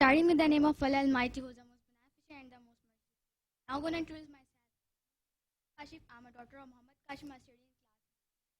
Starting with the name of Allah Almighty, who is the most beneficent and the most merciful. Now I'm going to introduce myself. Kashif, I'm a daughter of Muhammad Kashim. I study in class.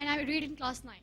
And I read in class 9.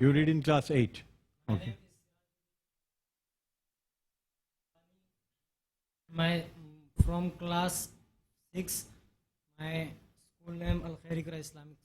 You read in class 8. Okay. My from class 6. My school name Al Khair Iqra Islamic School.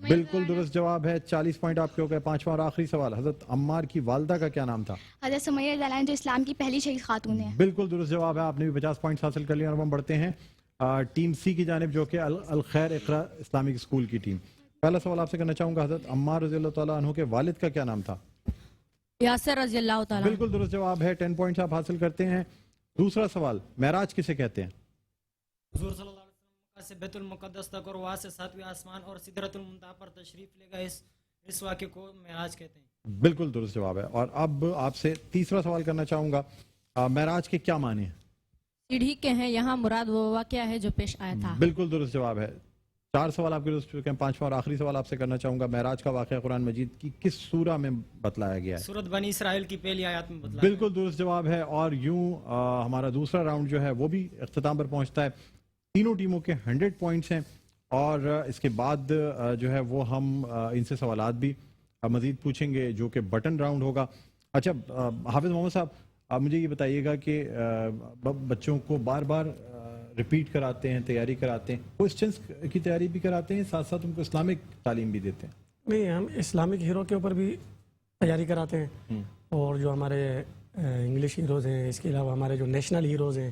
بالکل درست جواب ہے. 40 point آپ کے ہو گئے. پانچواں اور آخری سوال, حضرت عمار کی والدہ کا کیا نام تھا؟ حضرت سمیہ رضی اللہ عنہ جو اسلام کی پہلی شہید خاتون ہے. بالکل درست جواب ہے. آپ نے بھی 50 پوائنٹس حاصل کر لیے. اور ہم بڑھتے ہیں ٹیم سی کی جانب, جو کہ الخیر اقرا اسلامک اسکول کی ٹیم. پہلا سوال آپ سے کرنا چاہوں گا, حضرت عمار رضی اللہ تعالیٰ عنہ کے والد کا کیا نام تھا؟ یاسر رضی اللہ تعالیٰ. بالکل درست جواب ہے. 10 پوائنٹس آپ حاصل کرتے ہیں. دوسرا سوال, معراج کسے کہتے ہیں؟ حضور صلی اللہ علیہ وسلم مکہ سے بیت المقدس تک اور وہاں سے ساتویں آسمان اور سدرۃ المنتہا پر تشریف لے گئے, اس واقعے کو معراج کہتے ہیں. بالکل درست جواب ہے. اور اب آپ سے تیسرا سوال کرنا چاہوں گا, معراج کے کیا معنی ہیں؟ سیڑھی کے ہیں, یہاں مراد وہ واقعہ ہے جو پیش آیا تھا. بالکل درست جواب ہے. 4 سوال آپ کے درست چکے ہیں. پانچواں اور آخری سوال آپ سے کرنا چاہوں گا, معراج کا واقعہ قرآن مجید کی کس سورہ میں بتلایا گیا ہے؟ سورۃ بنی اسرائیل کی پہلی آیات میں بتلایا. بالکل درست جواب ہے. اور یوں ہمارا دوسرا راؤنڈ جو ہے وہ بھی اختتام پر پہنچتا ہے. تینوں ٹیموں کے 100 پوائنٹس ہیں, اور اس کے بعد جو ہے وہ ہم ان سے سوالات بھی مزید پوچھیں گے, جو کہ بٹن راؤنڈ ہوگا. اچھا حافظ محمد صاحب, آپ مجھے یہ بتائیے گا کہ بچوں کو بار بار ریپیٹ کراتے ہیں, تیاری کراتے ہیں, کوسچنس کی تیاری بھی کراتے ہیں, ساتھ ساتھ ان کو اسلامک تعلیم بھی دیتے ہیں؟ نہیں, ہم اسلامک ہیرو کے اوپر بھی تیاری کراتے ہیں, اور جو ہمارے انگلش ہیروز ہیں, اس کے علاوہ ہمارے جو نیشنل ہیروز ہیں,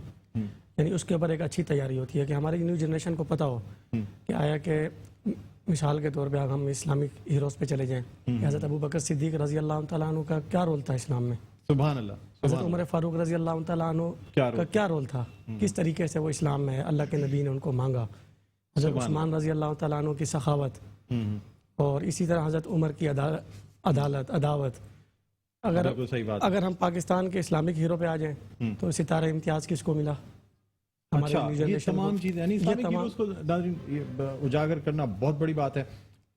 یعنی اس کے اوپر ایک اچھی تیاری ہوتی ہے کہ ہماری نیو جنریشن کو پتہ ہو کہ آیا کہ مثال کے طور پہ اگر ہم اسلامک ہیروز پہ چلے جائیں, حضرت ابو بکر صدیق رضی اللہ تعالیٰ عنہ کا کیا رول تھا اسلام میں؟ سبحان اللہ. حضرت عمر فاروق رضی اللہ تعالیٰ عنہ کا کیا رول تھا, کس طریقے سے وہ اسلام میں اللہ کے نبی نے ان کو مانگا. حضرت عثمان رضی اللہ تعالیٰ عنہ کی سخاوت, اور اسی طرح حضرت عمر کی عداوت. اگر ہم پاکستان کے اسلامک ہیرو پہ آ جائیں تو ستارہ امتیاز کس کو ملا؟ اچھا, یہ تمام چیزیں یعنی اسلامک ہیروز کو اجاگر کرنا بہت بڑی بات ہے.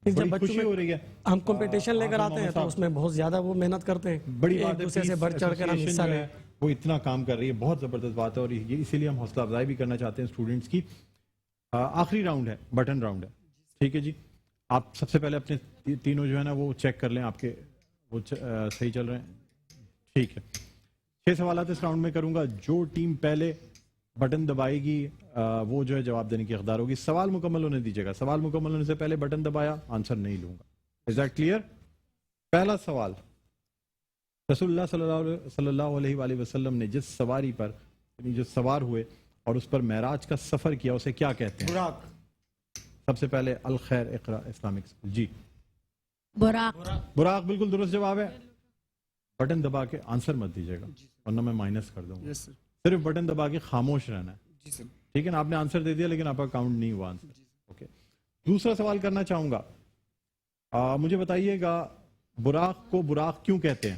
جب خوشی ہو رہی ہے, ہم کمپٹیشن لے کر آتے ہیں تو اس میں بہت زیادہ وہ محنت کرتے ہیں, بڑی ایک بات ہے. دوسرے سے بڑھ چڑھ کر ہم حصہ لیں. وہ اتنا کام کر رہی ہے, بہت زبردست بات ہے, اور یہ اسی لیے ہم حوصلہ افزائی بھی کرنا چاہتے ہیں اسٹوڈنٹس کی. آخری راؤنڈ ہے, بٹن راؤنڈ ہے, ٹھیک ہے جی. آپ سب سے پہلے اپنے تینوں جو ہے نا وہ چیک کر لیں, آپ کے وہ صحیح چل رہے ہیں, ٹھیک ہے. 6 سوالات اس راؤنڈ میں کروں گا. جو ٹیم پہلے بٹن دبائے گی وہ جو ہے جواب دینے کی حقدار ہوگی. سوال مکمل ہونے دیجیے گا. سوال مکمل ہونے سے پہلے بٹن دبایا, آنسر نہیں لوں گا. Is that clear? پہلا سوال, رسول اللہ صلی اللہ علیہ وآلہ وسلم نے جس سواری پر یعنی جو سوار ہوئے اور اس پر معراج کا سفر کیا, اسے کیا کہتے ہیں؟ براق. سب سے پہلے الخیر اقرا اسلامک اسکول. جی براق. براق بالکل درست جواب ہے. بٹن دبا کے آنسر مت دیجیے گا ورنہ میں مائنس کر دوں گا. صرف بٹن دبا کے خاموش رہنا ہے, ٹھیک ہے نا. آپ نے آنسر دے دیا لیکن آپ کا کاؤنٹ نہیں ہوا آنسر. اوکے, دوسرا سوال کرنا چاہوں گا. مجھے بتائیے گا براق کو براق کیوں کہتے ہیں؟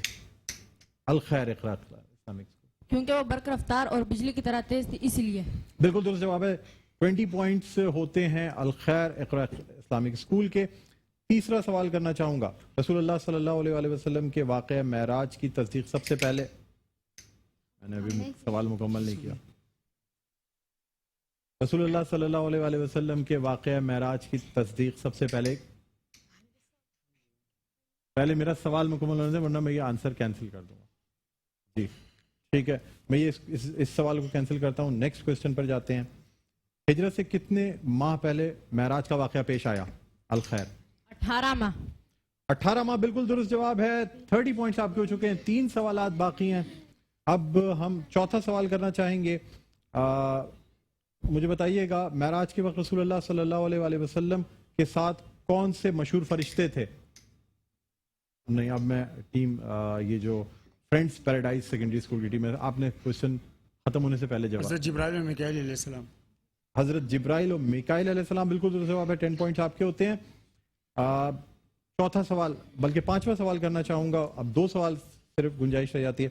الخیر اقرا اسلامک اسکول. کیونکہ وہ برق رفتار اور بجلی کی طرح تیز تھی, اسی لیے. بالکل درست جواب ہے. 20 پوائنٹس ہوتے ہیں الخیر اقرا اسلامک اسکول کے. تیسرا سوال کرنا چاہوں گا. رسول اللہ صلی اللہ علیہ وآلہ وسلم کے واقعہ معراج کی تصدیق سب سے پہلے, میں نے ابھی سوال مکمل نہیں کیا. رسول اللہ صلی اللہ علیہ وآلہ وسلم کے واقعہ معراج کی تصدیق سب سے پہلے میرا سوال مکمل ہونے سے, ورنہ میں یہ آنسر کینسل کر دوں گا. جی ٹھیک ہے, میں یہ اس سوال کو کینسل کرتا ہوں. نیکسٹ کوسچن پر جاتے ہیں. ہجرت سے کتنے ماہ پہلے معراج کا واقعہ پیش آیا؟ الخیر 18 ماہ. 18 ماہ بالکل درست جواب ہے. 30 پوائنٹس آپ کے ہو چکے ہیں. 3 سوالات باقی ہیں. اب ہم چوتھا سوال کرنا چاہیں گے. مجھے بتائیے گا معراج کے وقت رسول اللہ صلی اللہ علیہ وآلہ وسلم کے ساتھ کون سے مشہور فرشتے تھے؟ نہیں, اب میں ٹیم یہ جو فرینڈس پیراڈائز سیکنڈری اسکول کی ٹیم ہے, آپ نے کوشچن ختم ہونے سے پہلے جواب. حضرت جبرائیل و میکائیل علیہ السلام. حضرت جبرائیل اور میکائیل علیہ السلام بالکل درست جواب ہے. 10 پوائنٹس آپ کے ہوتے ہیں. چوتھا سوال بلکہ 5واں سوال کرنا چاہوں گا. اب 2 سوال صرف گنجائش رہ جاتی ہے.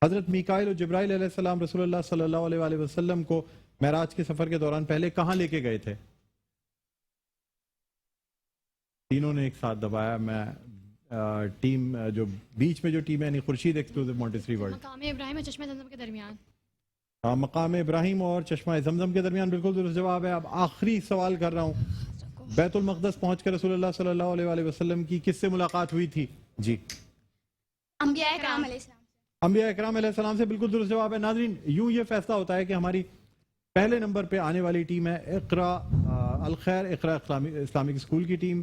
حضرت میکائیل اور جبرائیل علیہ السلام رسول اللہ صلی اللہ علیہ وآلہ وسلم کو معراج کے سفر کے دوران پہلے کہاں لے کے گئے تھے؟ تینوں نے ایک ساتھ دبایا. میں ٹیم جو بیچ میں جو ٹیم ہے یعنی خورشید ایکسکلوزیو مونٹیسری ورلڈ, مقام ابراہیم اور چشمہ زمزم کے درمیان. مقام ابراہیم اور چشمہ زمزم کے درمیان بالکل درست جواب ہے. اب آخری سوال کر رہا ہوں. بیت المقدس پہنچ کر رسول اللہ صلی اللہ علیہ وآلہ وسلم کی کس سے ملاقات ہوئی تھی؟ جی انبیاء اکرام علیہ السلام. انبیاء اکرام علیہ السلام سے بالکل درست جواب ہے. ناظرین, یوں یہ فیصلہ ہوتا ہے کہ ہماری پہلے نمبر پہ آنے والی ٹیم ہے اقرا الخیر اقرا اسلامک اسکول کی ٹیم,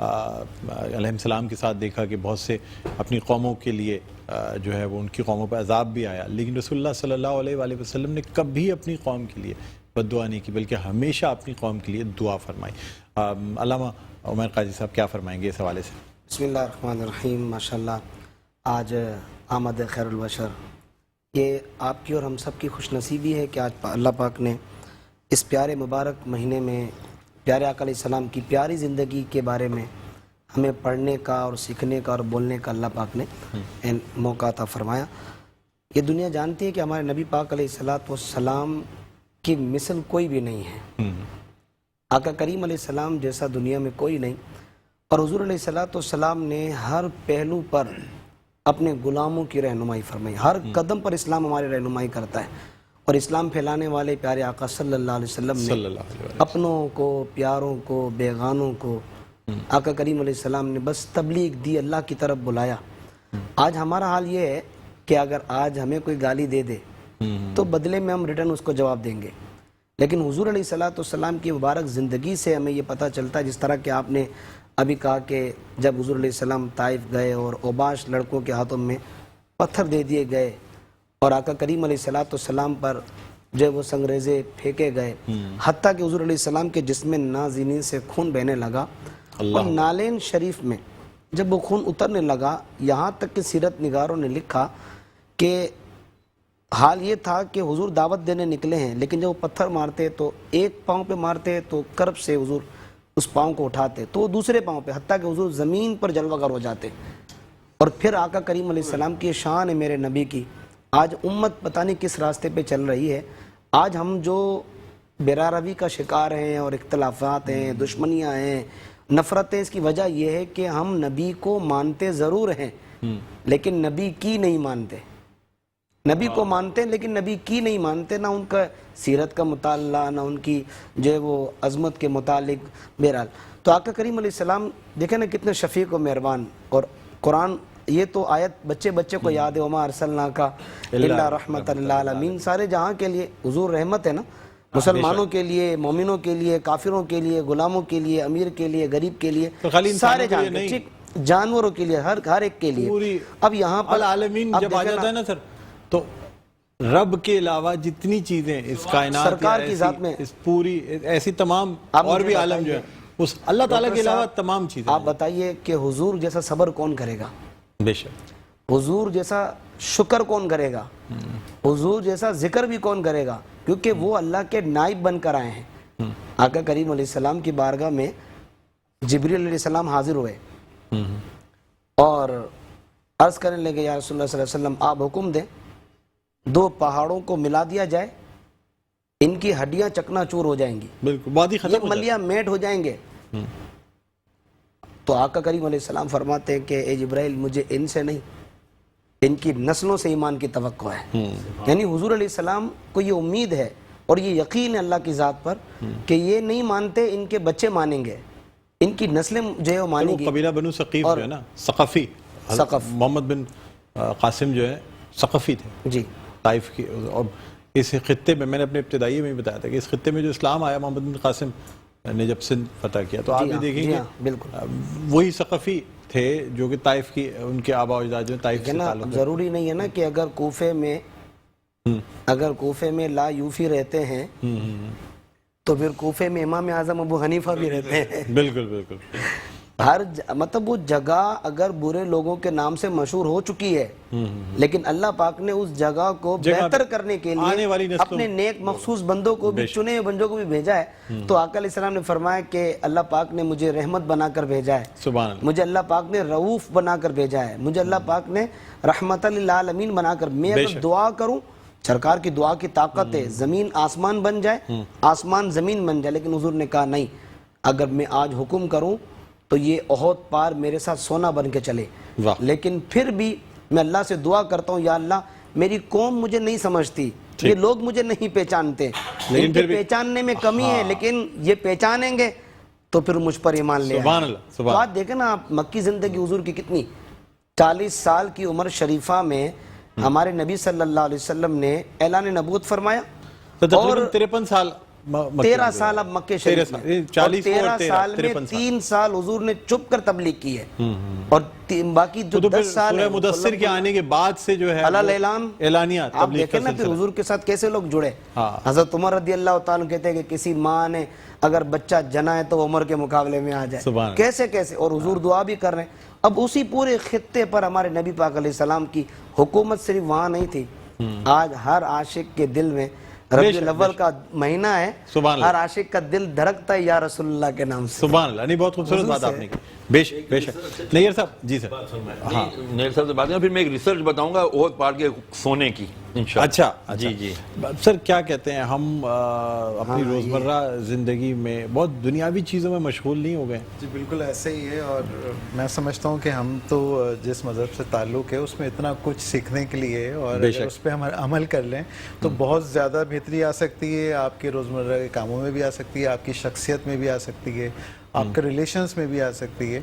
علیہ السلام کے ساتھ دیکھا کہ بہت سے اپنی قوموں کے لیے جو ہے وہ ان کی قوموں پہ عذاب بھی آیا، لیکن رسول اللہ صلی اللہ علیہ وآلہ وسلم نے کبھی اپنی قوم کے لیے بد دعا نہیں کی، بلکہ ہمیشہ اپنی قوم کے لیے دعا فرمائی۔ علامہ عمر قاضی صاحب کیا فرمائیں گے اس حوالے سے؟ بسم اللہ الرحمن الرحیم۔ ماشاءاللہ آج آمد خیر البشر، یہ آپ کی اور ہم سب کی خوش نصیبی ہے کہ آج اللہ پاک نے اس پیارے مبارک مہینے میں پیارے آقا علیہ السلام کی پیاری زندگی کے بارے میں ہمیں پڑھنے کا اور سیکھنے کا اور بولنے کا اللہ پاک نے موقع عطا فرمایا۔ یہ دنیا جانتی ہے کہ ہمارے نبی پاک علیہ السلام کی مثل کوئی بھی نہیں ہے، آقا کریم علیہ السلام جیسا دنیا میں کوئی نہیں، اور حضور علیہ السلام نے ہر پہلو پر اپنے غلاموں کی رہنمائی فرمائی، ہر قدم پر اسلام ہماری رہنمائی کرتا ہے، اور اسلام پھیلانے والے پیارے آقا صلی اللہ علیہ وسلم نے اپنوں کو، پیاروں کو، بیگانوں کو آقا کریم علیہ السلام نے بس تبلیغ دی، اللہ کی طرف بلایا۔ آج ہمارا حال یہ ہے کہ اگر آج ہمیں کوئی گالی دے دے تو بدلے میں ہم ریٹرن اس کو جواب دیں گے، لیکن حضور علیہ السلام کی مبارک زندگی سے ہمیں یہ پتہ چلتا ہے، جس طرح کہ آپ نے ابھی کہا کہ جب حضور علیہ السلام طائف گئے اور اوباش لڑکوں کے ہاتھوں میں پتھر دے دیے گئے اور آقا کریم علیہ السلام پر جو وہ سنگریزے پھینکے گئے، حتیٰ کہ حضور علیہ السلام کے جسم نازنین سے خون بہنے لگا، اور نالین شریف میں جب وہ خون اترنے لگا، یہاں تک کہ سیرت نگاروں نے لکھا کہ حال یہ تھا کہ حضور دعوت دینے نکلے ہیں، لیکن جب وہ پتھر مارتے تو ایک پاؤں پہ مارتے تو کرب سے حضور اس پاؤں کو اٹھاتے تو وہ دوسرے پاؤں پہ، حتیٰ کہ حضور زمین پر جلوہ گر ہو جاتے۔ اور پھر آقا کریم علیہ السلام کی شان ہے میرے نبی کی، آج امت پتہ نہیں کس راستے پہ چل رہی ہے۔ آج ہم جو بے روی کا شکار ہیں اور اختلافات ہیں، دشمنیاں ہیں، نفرتیں، اس کی وجہ یہ ہے کہ ہم نبی کو مانتے ضرور ہیں لیکن نبی کی نہیں مانتے، نبی کو مانتے ہیں لیکن نبی کی نہیں مانتے، نہ ان کا سیرت کا مطالعہ، نہ ان کی جو ہے وہ عظمت کے متعلق۔ بہرحال تو آقا کریم علیہ السلام دیکھیں نا کتنے شفیق و مہربان، اور قرآن یہ تو آیت بچے بچے کو یاد ہے، وما ارسلناک الا رحمۃ للعالمین، سارے جہاں کے لیے حضور رحمت ہے نا، مسلمانوں کے لیے، مومنوں کے لیے، کافروں کے لیے، غلاموں کے لیے، امیر کے لیے، غریب کے لیے، سارے جانوروں کے لیے، ہر ایک کے لیے۔ اب یہاں پر العالمین جب آ جاتا ہے نا سر، تو رب کے علاوہ جتنی چیزیں اس کائنات سرکار کی ذات میں اس پوری ایسی تمام اور بھی عالم جو ہے اس اللہ تعالیٰ کے علاوہ تمام چیزیں، آپ بتائیے کہ حضور جیسا صبر کون کرے گا؟ بے شک۔ حضور جیسا شکر کون کرے گا؟ حضور جیسا ذکر بھی کون کرے گا؟ کیونکہ وہ اللہ کے نائب بن کر آئے ہیں۔ آقا کریم علیہ السلام کی بارگاہ میں جبریل علیہ السلام حاضر ہوئے اور عرض کرنے لگے یا رسول اللہ صلی اللہ علیہ وسلم آپ حکم دیں 2 پہاڑوں کو ملا دیا جائے، ان کی ہڈیاں چکنا چور ہو جائیں گی، بالکل وادی ختم، یہ ملیا میٹ ہو جائیں گے۔ تو آقا کریم علیہ السلام فرماتے ہیں کہ اے جبرائیل مجھے ان سے نہیں، ان کی نسلوں سے ایمان کی توقع ہے۔ یعنی حضور علیہ السلام کو یہ امید ہے اور یہ یقین ہے اللہ کی ذات پر کہ یہ نہیں مانتے، ان کے بچے مانیں گے، ان کی نسلیں جو ہے وہ مانیں گی۔ قبیلہ بنو ثقیف جو ہے نا، ثقفی، محمد بن قاسم جو ہے ثقفی تھے جی طائف کی، اور اس خطے میں میں نے اپنے ابتدائی میں بتایا تھا کہ اس خطے میں جو اسلام آیا محمد بن قاسم نے جب سندھ فتح کیا تو آپ بھی دیکھیں گے بالکل وہی ثقفی تھے جو کہ طائف کی ان کے آبا و اجداد جو طائف سے تعلق۔ ضروری نہیں ہے نا کہ اگر کوفے میں لا یوفی رہتے ہیں تو پھر کوفے میں امام اعظم ابو حنیفہ بھی رہتے ہیں۔ بالکل بالکل، مطلب وہ جگہ اگر برے لوگوں کے نام سے مشہور ہو چکی ہے لیکن اللہ پاک نے اس جگہ کو بہتر کرنے کے لیے اپنے نیک مخصوص بندوں کو بھی، چنے ہوئے بندوں کو بھی بھیجا ہے۔ تو آقا علیہ السلام نے فرمایا کہ اللہ پاک نے مجھے رحمت بنا کر بھیجا ہے، سبحان اللہ، مجھے اللہ پاک نے رؤوف بنا کر بھیجا ہے، مجھے اللہ پاک نے رحمت للعالمین بنا کر، میں اگر دعا کروں، سرکار کی دعا کی طاقت ہے، زمین آسمان بن جائے، آسمان زمین بن جائے، لیکن حضور نے کہا نہیں، اگر میں آج حکم کروں تو یہ احد پار میرے ساتھ سونا بن کے چلے، لیکن پھر بھی میں اللہ سے دعا کرتا ہوں یا اللہ میری قوم مجھے نہیں سمجھتی، یہ لوگ مجھے نہیں پہچانتے، ان کے پہچاننے میں کمی ہے، لیکن یہ پہچانیں گے تو پھر مجھ پر ایمان لے آئیں۔ تو آج دیکھیں نا آپ مکی زندگی حضور کی کتنی، 40 سال کی عمر شریفہ میں ہمارے نبی صلی اللہ علیہ وسلم نے اعلان نبوت فرمایا، تقریباً 53 سال 13 سال اب مکہ شریف میں، 40 13 سال میں 3 سال حضور نے چپ کر تبلیغ کی ہے، اور باقی جو 10 سال سورہ مدثر کے آنے کے بعد سے جو ہے اعلانیات آپ دیکھیں نا پھر حضور کے ساتھ کیسے لوگ جڑے. حضرت عمر رضی اللہ تعالیٰ کہتے ہیں کہ کسی ماں نے اگر بچہ جنا ہے تو عمر کے مقابلے میں آ جائے. کیسے اور حضور دعا بھی کر رہے ہیں. اب اسی پورے خطے پر ہمارے نبی پاک علیہ السلام کی حکومت صرف وہاں نہیں تھی، آج ہر عاشق کے دل میں ربیع الاول کا مہینہ ہے، ہر عاشق کا دل دھڑکتا ہے یا رسول اللہ کے نام سے. سبحان اللہ. نہیں بہت خوبصورت بات آپ نے کی. بے شک. نیئر صاحب. جی سر. ہاں نیئر صاحب سے بات کریں، پھر میں ایک ریسرچ بتاؤں گا احد پہاڑ کے سونے کی انشاءاللہ. اچھا جی سر کیا کہتے ہیں ہم اپنی روزمرہ زندگی میں بہت دنیاوی چیزوں میں مشغول نہیں ہو گئے؟ جی بالکل ایسے ہی ہے، اور میں سمجھتا ہوں کہ ہم تو جس مذہب سے تعلق ہے اس میں اتنا کچھ سیکھنے کے لیے ہے، اور اگر اس پہ ہم عمل کر لیں تو بہت زیادہ بہتری آ سکتی ہے. آپ کے روزمرہ کے کاموں میں بھی آ سکتی ہے، آپ کی شخصیت میں بھی آ سکتی ہے، آپ کے ریلیشنز میں بھی آ سکتی ہے.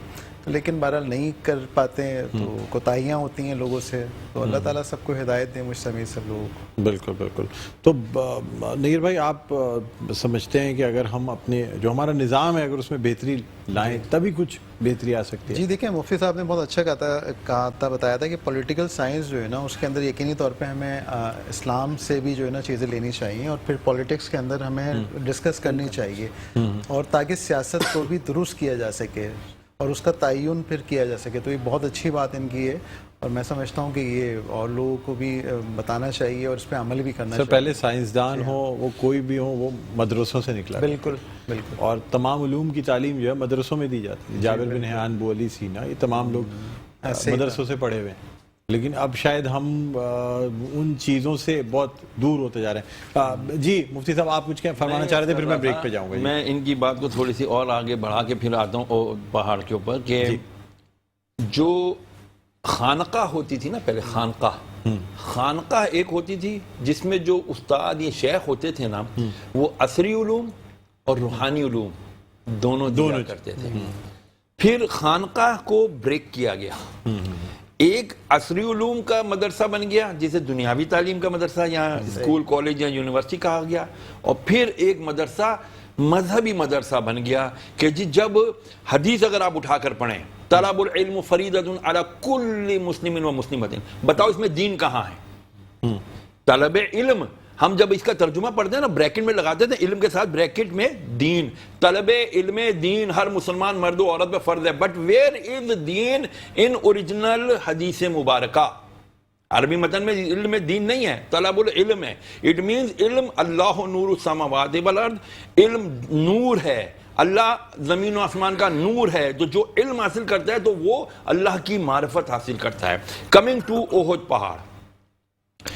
لیکن بہرحال نہیں کر پاتے ہیں تو کوتاہیاں ہوتی ہیں لوگوں سے. تو اللہ تعالیٰ سب کو ہدایت دے، مجھ سمیت سب لوگوں کو. بالکل. تو نیر بھائی آپ سمجھتے ہیں کہ اگر ہم اپنے جو ہمارا نظام ہے اگر اس میں بہتری لائیں تبھی کچھ بہتری آ سکتی ہے؟ جی دیکھیں، مفتی صاحب نے بہت اچھا بتایا تھا کہ پولیٹیکل سائنس جو ہے نا اس کے اندر یقینی طور پہ ہمیں اسلام سے بھی جو ہے نا چیزیں لینی چاہیے، اور پھر پولیٹکس کے اندر ہمیں ڈسکس کرنی چاہیے، اور تاکہ سیاست کو بھی درست کیا جا سکے اور اس کا تعین پھر کیا جا سکے. تو یہ بہت اچھی بات ان کی ہے، اور میں سمجھتا ہوں کہ یہ اور لوگوں کو بھی بتانا چاہیے اور اس پہ عمل بھی کرنا چاہیے. پہلے سائنسدان ہو وہ کوئی بھی ہو وہ مدرسوں سے نکلا. بالکل. اور تمام علوم کی تعلیم جو ہے مدرسوں میں دی جاتی ہے. جابر بن حیان، ابو علی سینا، یہ تمام لوگ مدرسوں سے پڑھے ہوئے ہیں. لیکن اب شاید ہم ان چیزوں سے بہت دور ہوتے جا رہے ہیں. جی مفتی صاحب آپ کچھ فرمانا چاہ رہے تھے، پھر میں بریک پہ جاؤں گا. میں ان کی بات کو تھوڑی سی اور آگے بڑھا کے پھر آتا ہوں پہاڑ کے اوپر کہ جو خانقاہ ہوتی تھی نا پہلے، خانقاہ ایک ہوتی تھی جس میں جو استاد یا شیخ ہوتے تھے نا وہ عصری علوم اور روحانی علوم دونوں دیا کرتے تھے. پھر خانقاہ کو بریک کیا گیا، ایک عصری علوم کا مدرسہ بن گیا جسے دنیاوی تعلیم کا مدرسہ یا اسکول کالج یا یونیورسٹی کہا گیا، اور پھر ایک مدرسہ مذہبی مدرسہ بن گیا کہ جب حدیث اگر آپ اٹھا کر پڑھیں طلب العلم فریضۃ علی کل مسلم و مسلمۃ، بتاؤ اس میں دین کہاں ہے؟ طلب علم، ہم جب اس کا ترجمہ پڑھتے ہیں نا بریکٹ میں لگاتے تھے علم کے ساتھ بریکٹ میں دین، طلب علم دین ہر مسلمان مرد و عورت پہ فرض ہے. بٹ ویئر از دین ان اوریجنل حدیث مبارکہ؟ عربی متن میں علم میں دین نہیں ہے، طلب العلم ہے. اٹ مینز علم اللہ نور السماوات والارض، علم نور ہے، اللہ زمین و آسمان کا نور ہے. جو علم حاصل کرتا ہے تو وہ اللہ کی معرفت حاصل کرتا ہے. کمنگ ٹو احد پہاڑ،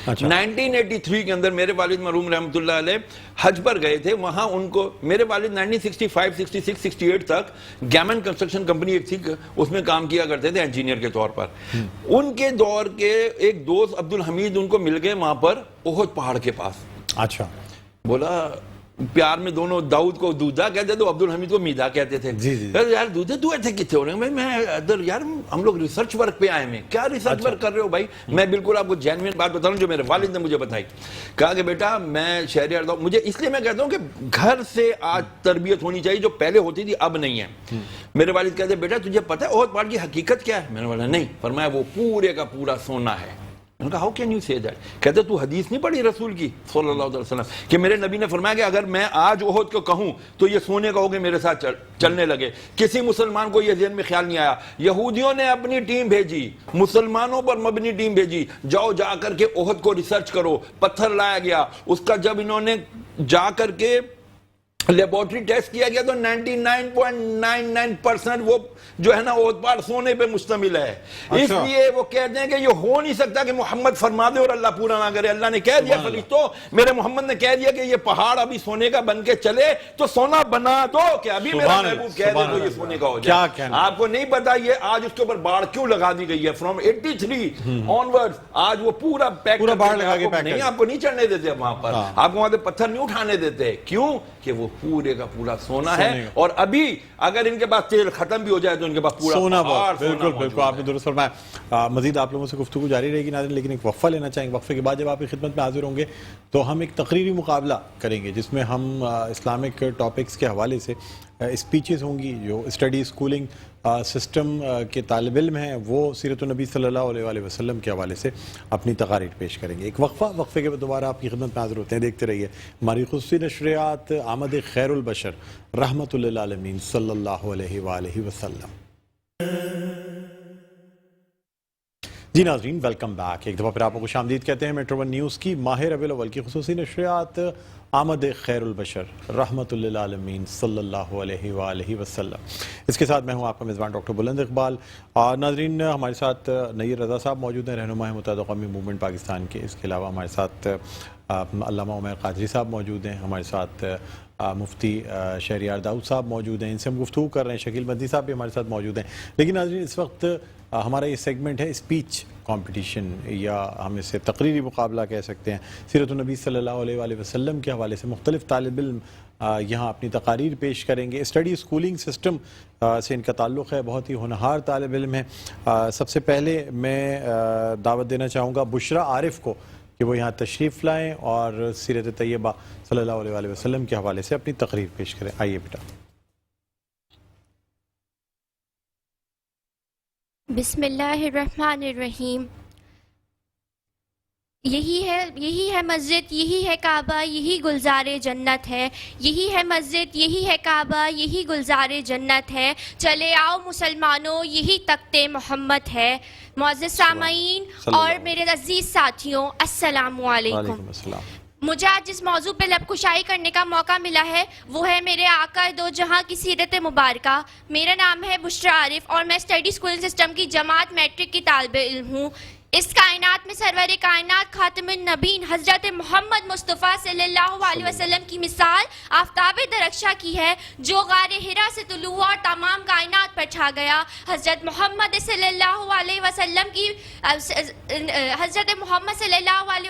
1983 کے اندر میرے والد مرحوم رحمۃ اللہ علیہ حج پر گئے تھے. وہاں ان کو میرے والد 1965 66 68 تک گیمن کنسٹرکشن کمپنی ایک تھی، اس میں کام کیا کرتے تھے انجینئر کے طور پر. ان کے دور کے ایک دوست عبد الحمید ان کو مل گئے وہاں پر احد پہاڑ کے پاس. اچھا. بولا پیار میں دونوں داؤد کو دودھا کہتے تھے، عبد الحمید کو میدا کہتے تھے. یار دودھے تو ایسے کتنے ہو رہے ہیں؟ میں ادھر یار ہم لوگ ریسرچ ورک پہ آئے ہیں. کیا ریسرچ ورک کر رہے ہو بھائی؟ میں بالکل آپ کو جینوین بات بتا رہا ہوں جو میرے والد نے مجھے بتائی. کہا کہ بیٹا میں شہری اردو، مجھے اس لیے میں کہتا ہوں کہ گھر سے آج تربیت ہونی چاہیے جو پہلے ہوتی تھی اب نہیں ہے. میرے والد کہتے بیٹا تجھے پتہ ہے احد پہاڑ کی حقیقت کیا ہے؟ میں نے بولا نہیں. فرمایا وہ پورے کا پورا سونا ہے. میں نے کہا ہاؤ کین یو سے دیٹ؟ کہتے تو حدیث نہیں پڑھی رسول کی صلی اللہ علیہ وسلم کہ میرے نبی نے فرمایا کہ اگر میں آج احد کو کہوں تو یہ سونے کا ہو کہ میرے ساتھ چلنے لگے. کسی مسلمان کو یہ ذہن میں خیال نہیں آیا. یہودیوں نے اپنی ٹیم بھیجی، مسلمانوں پر مبنی ٹیم بھیجی، جاؤ جا کر کے احد کو ریسرچ کرو. پتھر لایا گیا، اس کا جب انہوں نے جا کر کے لیبورٹری ٹیسٹ کیا گیا تو 99.99% وہ جو ہے نا احد پہاڑ سونے پہ مشتمل ہے. اس لیے وہ کہتے ہیں کہ یہ ہو نہیں سکتا کہ محمد فرما دے اور اللہ پورا نہ کرے. اللہ نے کہہ دیا فرشتوں، میرے محمد نے کہہ دیا کہ یہ پہاڑ ابھی سونے کا بن کے چلے تو سونا بنا دو، کہ ابھی میرا محبوب کہہ دے تو یہ سونے کا ہو جائے. آپ کو نہیں پتا یہ آج اس کے اوپر باڑ کیوں لگا دی گئی ہے. فرام 83 آنورڈ آج وہ پورا باڑ لگا کے نہیں، آپ کو نہیں چڑھنے دیتے وہاں پر، آپ کو وہاں سے پتھر نہیں اٹھانے دیتے. کیوں؟ کہ وہ پورے کا پورا سونا ہے، اور ابھی اگر ان کے پاس تیل ختم بھی ہو جائے تو ان کے پاس پورا سونا پہاڑ بالکل بالکل آپ نے درست فرمایا. مزید آپ لوگوں سے گفتگو جاری رہے گی ناظرین، لیکن ایک وقفہ لینا چاہیں گے. وقفے کے بعد جب آپ کی خدمت میں حاضر ہوں گے تو ہم ایک تقریری مقابلہ کریں گے جس میں ہم اسلامک ٹاپکس کے حوالے سے اسپیچز ہوں گی. جو اسٹڈی اسکولنگ سسٹم کے طالب علم ہیں وہ سیرت النبی صلی اللہ علیہ وآلہ وسلم کے حوالے سے اپنی تقاریر پیش کریں گے. ایک وقفے کے بعد دوبارہ آپ کی خدمت میں حاضر ہوتے ہیں. دیکھتے رہیے ہماری خصوصی نشریات آمد خیر البشر رحمت للعالمین صلی اللہ علیہ وآلہ وسلم. جی ناظرین، ویلکم بیک. ایک دفعہ پھر آپ کو خوش آمدید کہتے ہیں میٹرو ون نیوز کی ماہ ربیع الاول کی خصوصی نشریات آمد خیر البشر رحمت للعالمین صلی اللہ علیہ وآلہ وسلم. اس کے ساتھ میں ہوں آپ کا میزبان ڈاکٹر بلند اقبال. ناظرین، ہمارے ساتھ نیر رضا صاحب موجود ہیں، رہنماء متحدہ قومی موومنٹ پاکستان کے. اس کے علاوہ ہمارے ساتھ علامہ عمیر قادری صاحب موجود ہیں، ہمارے ساتھ مفتی شہریار داؤد صاحب موجود ہیں. ان سے ہم گفتگو کر رہے ہیں. شکیل مدنی صاحب بھی ہمارے ساتھ موجود ہیں. لیکن ناظرین، اس وقت ہمارا یہ سیگمنٹ ہے اسپیچ کمپٹیشن، یا ہم اسے تقریری مقابلہ کہہ سکتے ہیں. سیرت النبی صلی اللہ علیہ وآلہ وسلم کے حوالے سے مختلف طالب علم یہاں اپنی تقاریر پیش کریں گے. اسٹڈی اسکولنگ سسٹم سے ان کا تعلق ہے، بہت ہی ہونہار طالب علم ہیں. سب سے پہلے میں دعوت دینا چاہوں گا بشرا عارف کو کہ وہ یہاں تشریف لائیں اور سیرت طیبہ صلی اللہ علیہ وآلہ وسلم کے حوالے سے اپنی تقریر پیش کریں. آئیے بیٹا. بسم اللہ الرحمن الرحیم. یہی ہے مسجد، یہی ہے کعبہ، یہی گلزار جنت ہے. یہی ہے مسجد، یہی ہے کعبہ، یہی گلزار جنت ہے. چلے آؤ مسلمانوں، یہی تخت محمد ہے. معزز سامعین اور میرے عزیز ساتھیوں، السلام علیکم. مجھے آج جس موضوع پہ لب کشائی کرنے کا موقع ملا ہے وہ ہے میرے آقا دو جہاں کی سیرت مبارکہ. میرا نام ہے بشرا عارف اور میں اسٹڈی اسکولنگ سسٹم کی جماعت میٹرک کی طالب علم ہوں. اس کائنات میں سرور کائنات خاتم النبیین حضرت محمد مصطفیٰ صلی اللہ علیہ وسلم کی مثال آفتاب درخشاں کی ہے جو غار حرا سے طلوع اور تمام کائنات پر چھا گیا. حضرت محمد صلی اللہ علیہ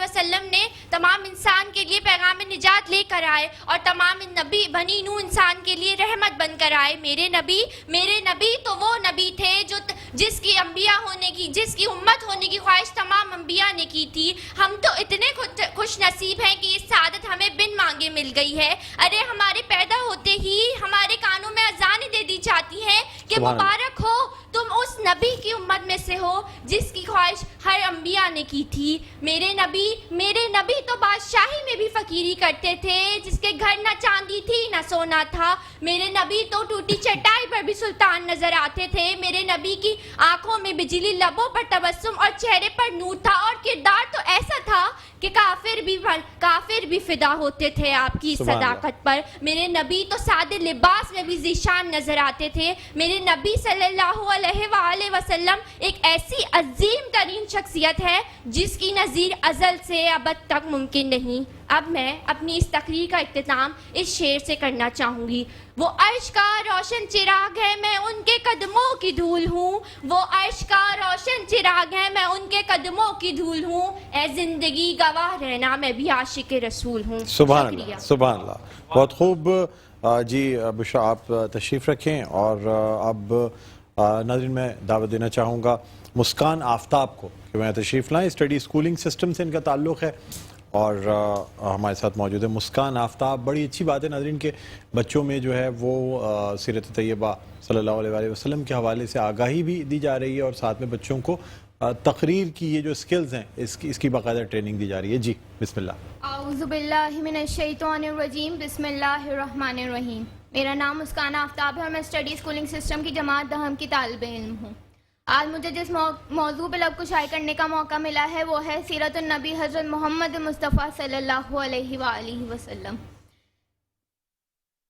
وسلم نے تمام انسان کے لیے پیغام نجات لے کر آئے اور تمام نبی بنی نوح انسان کے لیے رحمت بن کر آئے. میرے نبی تو وہ نبی تھے جس کی انبیاء ہونے کی، جس کی امت ہونے کی خواہش تمام انبیاء نے کی تھی. ہم تو اتنے خوش نصیب ہیں کہ یہ سعادت ہمیں بن مانگے مل گئی ہے. ارے ہمارے پیدا ہوتے ہی ہمارے کانوں میں اذانیں دے دی جاتی ہیں کہ مبارک ہو تم اس نبی کی امت میں سے ہو جس کی خواہش ہر انبیاء نے کی تھی. میرے نبی تو بادشاہی میں بھی فقیری کرتے تھے، جس کے گھر نہ چاندی تھی نہ سونا تھا. میرے نبی تو ٹوٹی چٹائی پر بھی سلطان نظر آتے تھے. میرے نبی کی آنکھوں میں بجلی، لبوں پر تبسم اور چہرے پر نور تھا، اور کردار تو ایسا تھا کہ کافر بھی فدا ہوتے تھے آپ کی صداقت پر. میرے نبی تو سادے لباس میں بھی ذیشان نظر آتے تھے. میرے نبی صلی اللہ علیہ وآلہ وسلم ایک ایسی عظیم ترین شخصیت ہے جس کی نظیر ازل سے ابد تک ممکن نہیں. اب میں اپنی اس تقریر کا اختتام اس شعر سے کرنا چاہوں گی. وہ عرش کا روشن چراغ ہے، میں ان کے قدموں کی دھول ہوں. وہ عرش کا روشن چراغ ہے، میں ان کے قدموں کی دھول ہوں. اے زندگی گواہ رہنا، میں بھی عاشق رسول ہوں. سبحان اللہ، سبحان اللہ. بہت خوب. جی بشرا، آپ تشریف رکھیں. اور اب ناظرین میں دعوت دینا چاہوں گا مسکان آفتاب کو کہ وہ تشریف لائیں. اسٹڈی اسکولنگ سسٹم سے ان کا تعلق ہے اور ہمارے ساتھ موجود ہے مسکان آفتاب. بڑی اچھی بات ہے ناظرین کہ بچوں میں جو ہے وہ سیرت طیبہ صلی اللہ علیہ وآلہ وسلم کے حوالے سے آگاہی بھی دی جا رہی ہے اور ساتھ میں بچوں کو تقریر کی یہ جو سکلز ہیں اس کی باقاعدہ ٹریننگ دی جا رہی ہے. جی بسم اللہ. اعوذ باللہ من الشیطان الرجیم، بسم اللہ الرحمن الرحیم. میرا نام مسکان آفتاب ہے اور میں اسٹڈی اسکولنگ سسٹم کی جماعت دہم کی طالب علم ہوں. آج مجھے جس موضوع پہ لب کشائی کرنے کا موقع ملا ہے وہ ہے سیرت النبی حضرت محمد مصطفیٰ صلی اللہ علیہ وآلہ وسلم.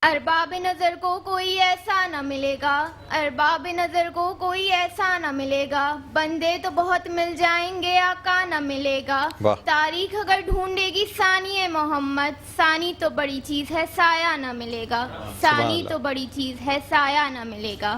ارباب نظر کو کوئی ایسا نہ ملے گا، ارباب نظر کو کوئی ایسا نہ ملے گا. بندے تو بہت مل جائیں گے، آقا نہ ملے گا. تاریخ اگر ڈھونڈے گی ثانی محمد، ثانی تو بڑی چیز ہے سایہ نہ ملے گا. ثانی تو بڑی چیز ہے سایہ نہ ملے گا.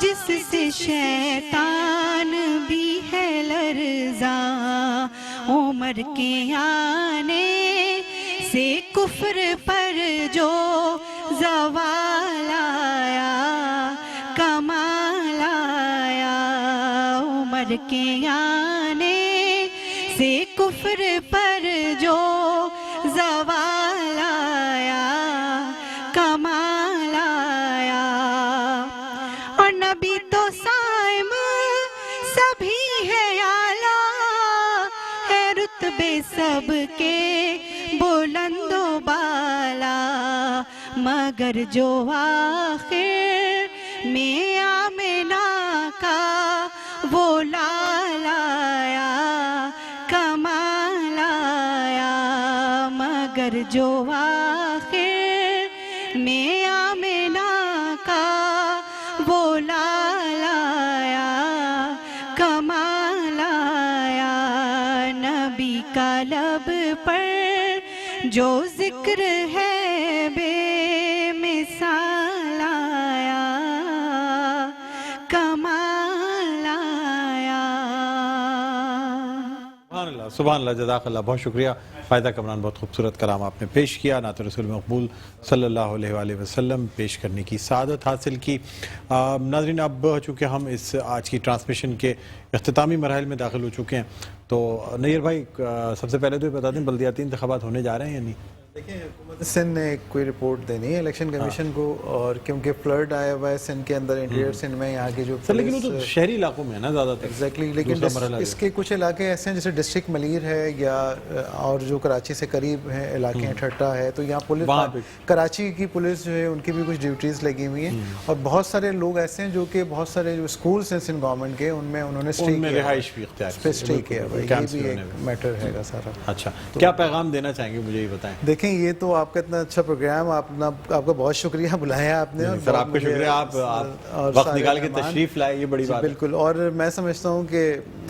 جس سے شیطان بھی ہے لرزاں، عمر کے آنے سے کفر پر جو زوال آیا، کمال آیا، عمر کے آنے سے کفر پر جو زوال آیا، کمال آیا۔ اور نبی تو صائم سبھی ہے اعلیٰ، ہے رتبے سب کے بلند و بالا، مگر جو آخر میں آمنہ کا وہ لال آیا، کمال آیا، مگر جو آخر میں آمنہ کا وہ لال آیا، کمال آیا۔ نبی کا لب پر جو ذکر ہے بے مثال آیا، کمال آیا۔ سبحان اللہ، سبحان اللہ، جزاک اللہ، بہت شکریہ فائدہ کمران، بہت خوبصورت کلام آپ نے پیش کیا، نعت رسول مقبول صلی اللہ علیہ وآلہ وسلم پیش کرنے کی سعادت حاصل کی۔ ناظرین، اب چونکہ ہم اس آج کی ٹرانسمیشن کے اختتامی مراحل میں داخل ہو چکے ہیں، تو نیر بھائی سب سے پہلے تو یہ بتا دیں بلدیاتی انتخابات ہونے جا رہے ہیں یا نہیں؟ دیکھیں، حکومت سندھ نے کوئی رپورٹ دینی ہے الیکشن کمیشن کو، اور کیونکہ فلڈ آیا ہوا ہے سندھ کے اندر، انٹیریئر سندھ میں، یہاں کے جو لیکن وہ تو شہری علاقوں میں ہے نا زیادہ تر، ایگزیکٹلی، لیکن اس کے کچھ علاقے ایسے ہیں جیسے ڈسٹرکٹ ملیر ہے، یا اور جو کراچی سے قریب ہیں علاقے ہیں، ٹھٹا ہے، تو یہاں پولیس، کراچی کی پولیس جو ہے ان کی بھی کچھ ڈیوٹیز لگی ہوئی ہیں، اور بہت سارے لوگ ایسے ہیں جو کہ بہت سارے جو اسکولس ہیں سندھ گورنمنٹ کے، ان میں انہوں نے رہائش بھی اختیار کیا، یہ بھی ایک میٹر ہے گا سارا۔ اچھا، کیا پیغام دینا چاہیں گے مجھے یہ بتائیں؟ دیکھیں، یہ تو آپ کا اتنا اچھا پروگرام، آپ کا بہت شکریہ بلایا آپ نے، سر آپ کا شکریہ، آپ وقت نکال کے تشریف لائے، یہ بڑی بات ہے۔ بالکل، اور میں سمجھتا ہوں کہ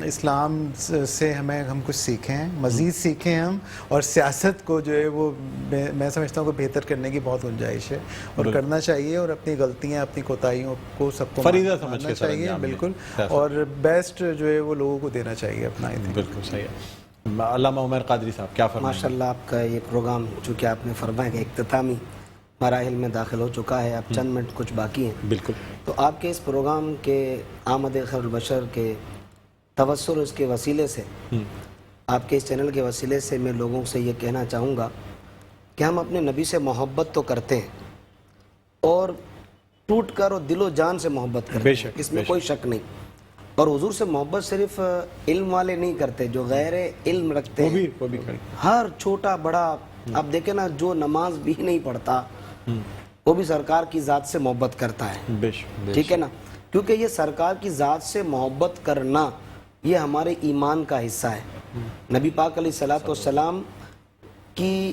اسلام سے ہم کچھ سیکھیں، مزید سیکھیں ہم، اور سیاست کو جو ہے وہ میں سمجھتا ہوں کہ بہتر کرنے کی بہت گنجائش ہے، اور کرنا چاہیے، اور اپنی غلطیاں، اپنی کوتاہیوں کو سب کو فریضہ سمجھ ماننا چاہیے، بالکل، اور بیسٹ جو ہے وہ لوگوں کو دینا چاہیے اپنا۔ بالکل صحیح ہے۔ علامہ عمر قادری صاحب کیا فرمائیں؟ ماشاءاللہ، آپ کا یہ پروگرام چونکہ آپ نے فرمایا کہ اختتامی مراحل میں داخل ہو چکا ہے، اب چند منٹ کچھ باقی ہیں، بالکل، تو آپ کے اس پروگرام کے آمد خیر البشر کے توسل اس کے وسیلے سے، آپ کے اس چینل کے وسیلے سے میں لوگوں سے یہ کہنا چاہوں گا کہ ہم اپنے نبی سے محبت تو کرتے ہیں، اور ٹوٹ کر اور دل و جان سے محبت کرتے ہیں، اس میں کوئی شک نہیں، اور حضور سے محبت صرف علم والے نہیں کرتے، جو غیر علم رکھتے ہیں، وہ بھی ہر چھوٹا بڑا، آپ دیکھیں نا، جو نماز بھی نہیں پڑھتا وہ بھی سرکار کی ذات سے محبت کرتا ہے، ٹھیک ہے نا، کیونکہ یہ سرکار کی ذات سے محبت کرنا یہ ہمارے ایمان کا حصہ ہے۔ نبی پاک علیہ الصلوۃ والسلام کی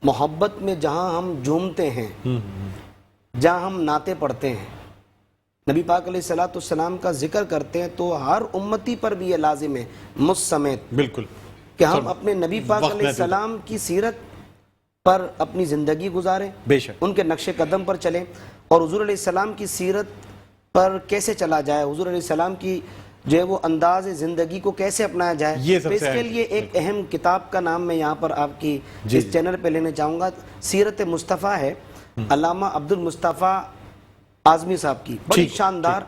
محبت میں جہاں ہم جھومتے ہیں، جہاں ہم نعتیں پڑھتے ہیں، نبی پاک علیہ الصلوۃ والسلام کا ذکر کرتے ہیں، تو ہر امتی پر بھی یہ لازم ہے، مجھ سمیت، بالکل، کہ ہم اپنے نبی پاک علیہ السلام کی سیرت پر اپنی زندگی گزاریں، بے شک، ان کے نقش قدم پر چلیں، اور حضور علیہ السلام کی سیرت پر کیسے چلا جائے، حضور علیہ السلام کی جو ہے وہ انداز زندگی کو کیسے اپنایا جائے، اس کے لیے ایک اہم کتاب کا نام میں یہاں پر آپ کی اس چینل پہ لینے چاہوں گا، سیرت مصطفیٰ ہے، علامہ عبد المصطفیٰ اعظمی صاحب کی، بڑی شاندار،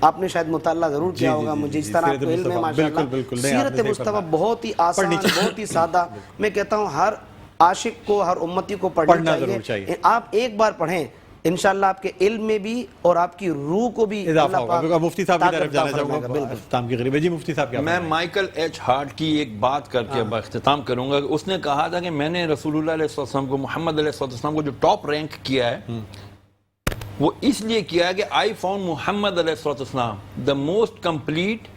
آپ نے شاید مطالعہ ضرور کیا ہوگا، مجھے اس طرح آپ کو علم ہے ماشاءاللہ۔ سیرت مصطفیٰ بہت ہی آسان، بہت ہی سادہ، میں کہتا ہوں ہر عاشق کو، ہر امتی کو پڑھنا چاہیے، آپ ایک بار پڑھیں، انشاءاللہ آپ کے علم میں بھی اور آپ کی روح کو بھی اضافہ ہوگا۔ مفتی صاحب کی طرف جانا چاہوں گا، اختتام کی قریب ہے، جی مفتی صاحب کیا؟ میں مائیکل ایچ ہارٹ کی ایک بات کر کے اختتام کروں گا، اس نے کہا تھا کہ میں نے رسول اللہ علیہ السلام کو، محمد علیہ السلام کو جو ٹاپ رینک کیا ہے، وہ اس لیے کیا ہے کہ آئی فاؤنڈ محمد علیہ السلام the most complete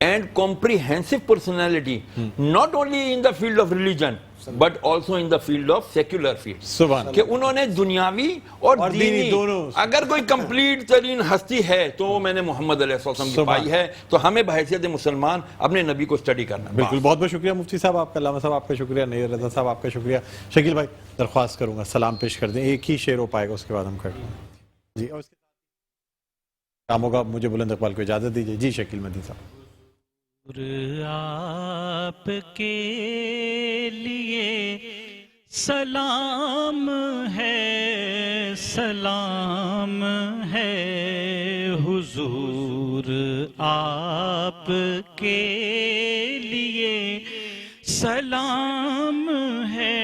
and comprehensive personality, not only in the field of religion but also in the field of secular field, کہ انہوں نے دنیاوی اور دینی دونوں، اگر کوئی کمپلیٹ ترین ہستی ہے تو وہ میں نے محمد علیہ السلام کی پائی ہے، تو ہمیں بحیثیت مسلمان اپنے نبی کو اسٹڈی کرنا۔ بالکل، بہت بہت شکریہ مفتی صاحب آپ کا، علامہ صاحب آپ کا شکریہ، نیر رضا صاحب آپ کا شکریہ۔ شکیل بھائی درخواست کروں گا سلام پیش کر دیں، ایک ہی شعر ہو پائے گا، اس کے بعد ہم کر لیں جی۔ کام ہوگا. مجھے بلند اقبال کو اجازت دیجیے. جی شکیل مدین صاحب. آپ کے لیے سلام ہے، سلام ہے حضور آپ کے لیے سلام ہے،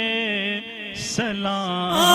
سلام